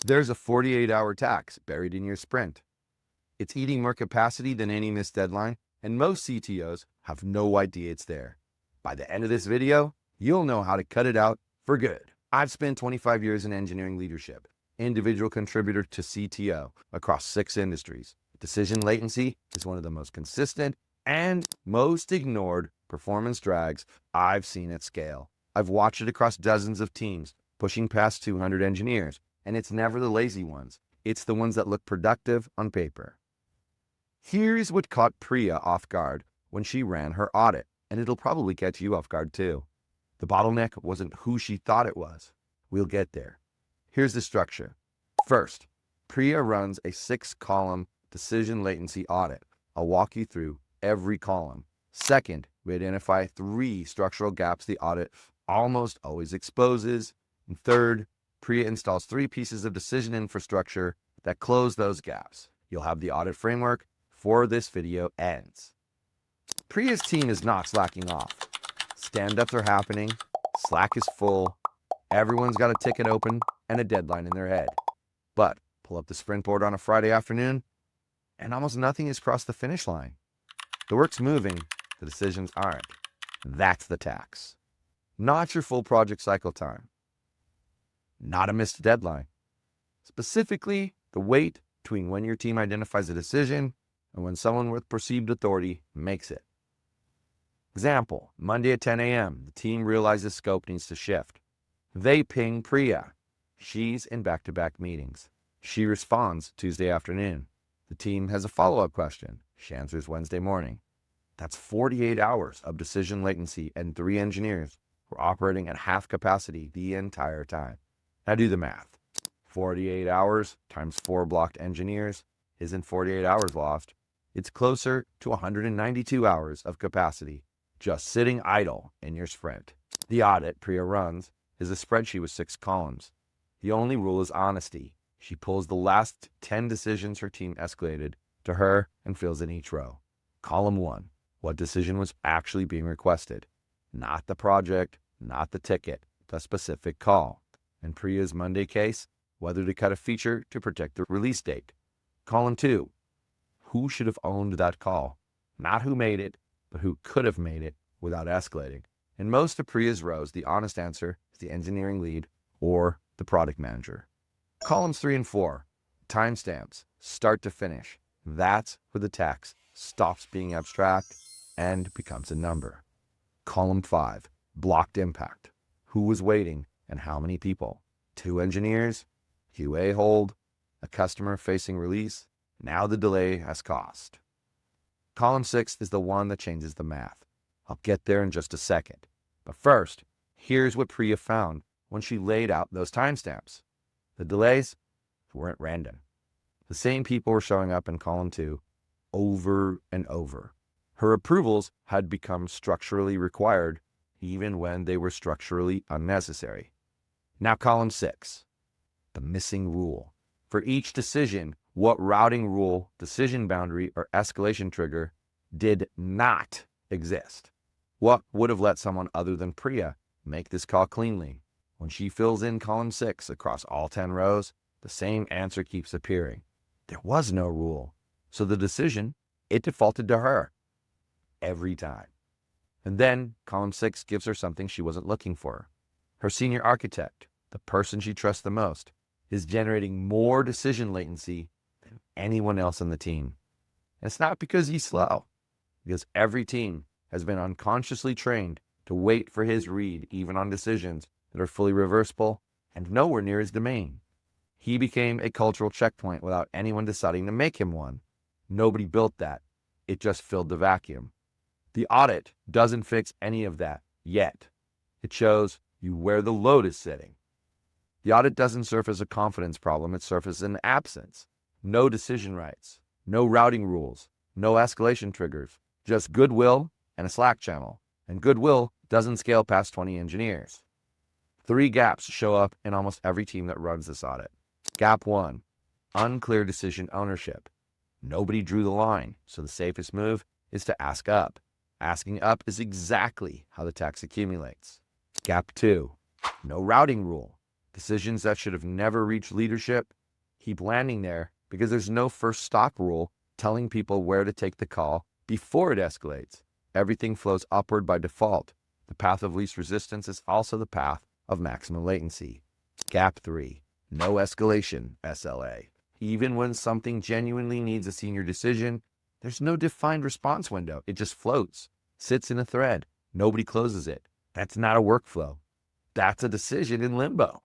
There's a 48-hour tax buried in your sprint. It's eating more capacity than any missed deadline, and most CTOs have no idea it's there. By the end of this video, you'll know how to cut it out for good. I've spent 25 years in engineering leadership, individual contributor to CTO across 6 industries. Decision latency is one of the most consistent and most ignored performance drags I've seen at scale. I've watched it across dozens of teams, pushing past 200 engineers, and it's never the lazy ones. It's the ones that look productive on paper. Here's what caught Priya off guard when she ran her audit, and it'll probably catch you off guard too. The bottleneck wasn't who she thought it was. We'll get there. Here's the structure. First, Priya runs a 6-column decision latency audit. I'll walk you through every column. Second, we identify 3 structural gaps the audit almost always exposes. And third, Priya installs 3 pieces of decision infrastructure that close those gaps. You'll have the audit framework before this video ends. Priya's team is not slacking off. Stand-ups are happening, Slack is full, everyone's got a ticket open and a deadline in their head. But pull up the sprint board on a Friday afternoon, and almost nothing has crossed the finish line. The work's moving, the decisions aren't. That's the tax. Not your full project cycle time. Not a missed deadline. Specifically, the wait between when your team identifies a decision and when someone with perceived authority makes it. Example, Monday at 10 a.m., the team realizes scope needs to shift. They ping Priya. She's in back-to-back meetings. She responds Tuesday afternoon. The team has a follow-up question. She answers Wednesday morning. That's 48 hours of decision latency, and 3 engineers were operating at half capacity the entire time. Now do the math. 48 hours times 4 blocked engineers isn't 48 hours lost. It's closer to 192 hours of capacity just sitting idle in your sprint. The audit Priya runs is a spreadsheet with 6 columns. The only rule is honesty. She pulls the last 10 decisions her team escalated to her and fills in each row. Column 1, what decision was actually being requested? Not the project, not the ticket, the specific call. In Priya's Monday case, whether to cut a feature to protect the release date. Column 2, who should have owned that call? Not who made it, but who could have made it without escalating. In most of Priya's rows, the honest answer is the engineering lead or the product manager. Columns 3 and 4, timestamps, start to finish. That's where the tax stops being abstract and becomes a number. Column 5, blocked impact. Who was waiting and how many people? 2 engineers, QA hold, a customer facing release. Now the delay has cost. Column 6 is the one that changes the math. I'll get there in just a second. But first, here's what Priya found when she laid out those timestamps. The delays weren't random. The same people were showing up in column 2 over and over. Her approvals had become structurally required even when they were structurally unnecessary. Now column 6, the missing rule. For each decision, what routing rule, decision boundary, or escalation trigger did not exist? What would have let someone other than Priya make this call cleanly? When she fills in column 6 across all 10 rows, the same answer keeps appearing. There was no rule. So the decision, it defaulted to her. Every time. And then column 6 gives her something she wasn't looking for. Her senior architect, the person she trusts the most, is generating more decision latency than anyone else on the team. And it's not because he's slow, because every team has been unconsciously trained to wait for his read even on decisions that are fully reversible and nowhere near his domain. He became a cultural checkpoint without anyone deciding to make him one. Nobody built that. It just filled the vacuum. The audit doesn't fix any of that yet. It shows you where the load is sitting. The audit doesn't surface a confidence problem, it surfaces an absence. No decision rights, no routing rules, no escalation triggers, just goodwill and a Slack channel. And goodwill doesn't scale past 20 engineers. 3 gaps show up in almost every team that runs this audit. Gap 1, unclear decision ownership. Nobody drew the line, so the safest move is to ask up. Asking up is exactly how the tax accumulates. Gap 2, no routing rule. Decisions that should have never reached leadership keep landing there because there's no first stop rule telling people where to take the call before it escalates. Everything flows upward by default. The path of least resistance is also the path of maximum latency. Gap 3, no escalation, SLA. Even when something genuinely needs a senior decision, there's no defined response window. It just floats, sits in a thread. Nobody closes it. That's not a workflow. That's a decision in limbo.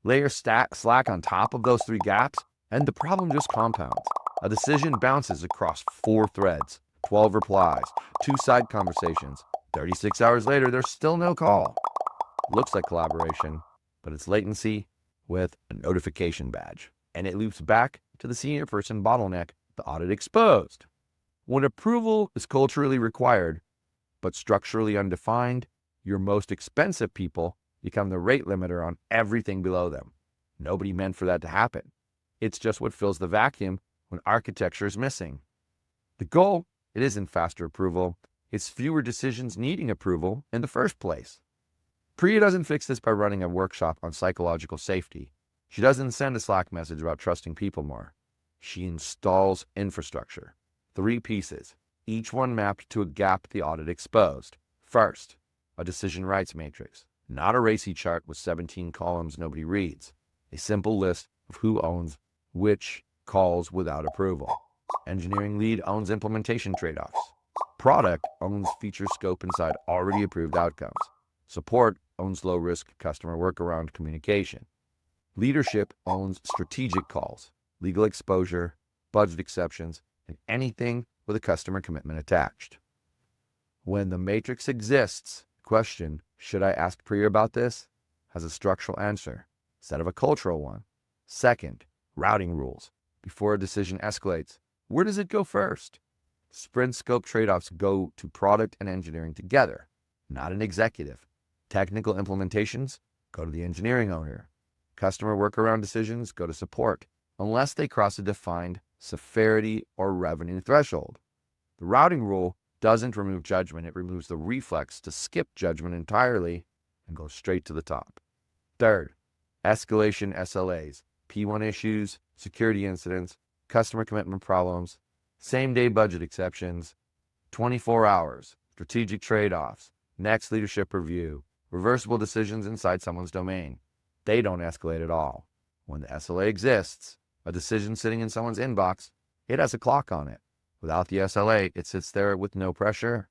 Layer Slack on top of those 3 gaps, and the problem just compounds. A decision bounces across 4 threads, 12 replies, 2 side conversations. 36 hours later, there's still no call. Looks like collaboration, but it's latency with a notification badge. And it loops back to the senior person bottleneck, the audit exposed. When approval is culturally required, but structurally undefined, your most expensive people become the rate limiter on everything below them. Nobody meant for that to happen. It's just what fills the vacuum when architecture is missing. The goal, it isn't faster approval, it's fewer decisions needing approval in the first place. Priya doesn't fix this by running a workshop on psychological safety. She doesn't send a Slack message about trusting people more. She installs infrastructure. 3 pieces, each one mapped to a gap the audit exposed. First, a decision rights matrix, not a racy chart with 17 columns nobody reads. A simple list of who owns which calls without approval. Engineering lead owns implementation trade-offs. Product owns feature scope inside already approved outcomes. Support owns low-risk customer workaround communication. Leadership owns strategic calls, legal exposure, budget exceptions, and anything with a customer commitment attached. When the matrix exists, the question, should I ask Priya about this, has a structural answer instead of a cultural one. Second, routing rules. Before a decision escalates, where does it go first? Sprint scope trade-offs go to product and engineering together, not an executive. Technical implementations go to the engineering owner. Customer workaround decisions go to support, unless they cross a defined severity or revenue threshold. The routing rule doesn't remove judgment, it removes the reflex to skip judgment entirely and go straight to the top. Third, escalation SLAs, P1 issues, security incidents, customer commitment problems, same-day budget exceptions, 24 hours, strategic trade-offs, next leadership review, reversible decisions inside someone's domain. They don't escalate at all. When the SLA exists, a decision sitting in someone's inbox, it has a clock on it. Without the SLA, it sits there with no pressure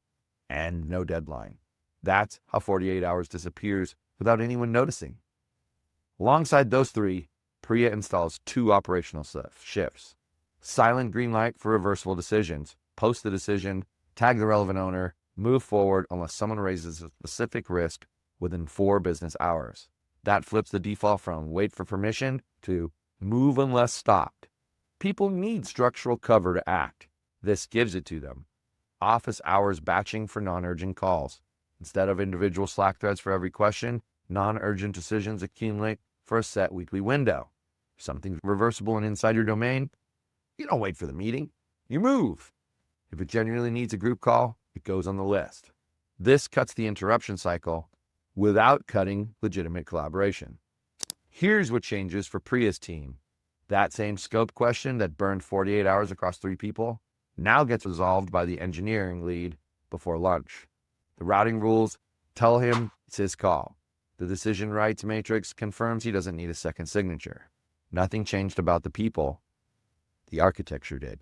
and no deadline. That's how 48 hours disappears without anyone noticing. Alongside those 3, Priya installs 2 operational shifts. Silent green light for reversible decisions. Post the decision, tag the relevant owner, move forward unless someone raises a specific risk within 4 business hours. That flips the default from wait for permission to move unless stopped. People need structural cover to act. This gives it to them. Office hours batching for non-urgent calls. Instead of individual Slack threads for every question, non-urgent decisions accumulate for a set weekly window. If something's reversible and inside your domain, you don't wait for the meeting, you move. If it genuinely needs a group call, it goes on the list. This cuts the interruption cycle without cutting legitimate collaboration. Here's what changes for Priya's team. That same scope question that burned 48 hours across 3 people now gets resolved by the engineering lead before lunch. The routing rules tell him it's his call. The decision rights matrix confirms he doesn't need a second signature. Nothing changed about the people. The architecture did.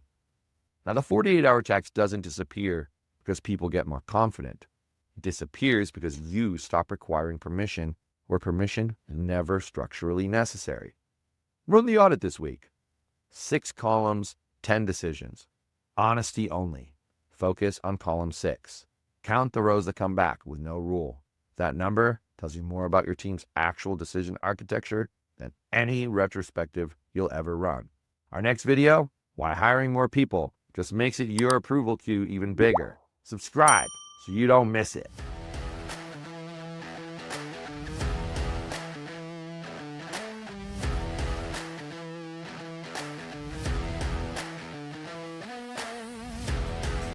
Now, the 48-hour tax doesn't disappear because people get more confident. It disappears because you stop requiring permission where permission is never structurally necessary. Run the audit this week. 6 columns, 10 decisions. Honesty only. Focus on column 6. Count the rows that come back with no rule. That number tells you more about your team's actual decision architecture than any retrospective you'll ever run. Our next video, why hiring more people just makes it your approval queue even bigger. Subscribe so you don't miss it.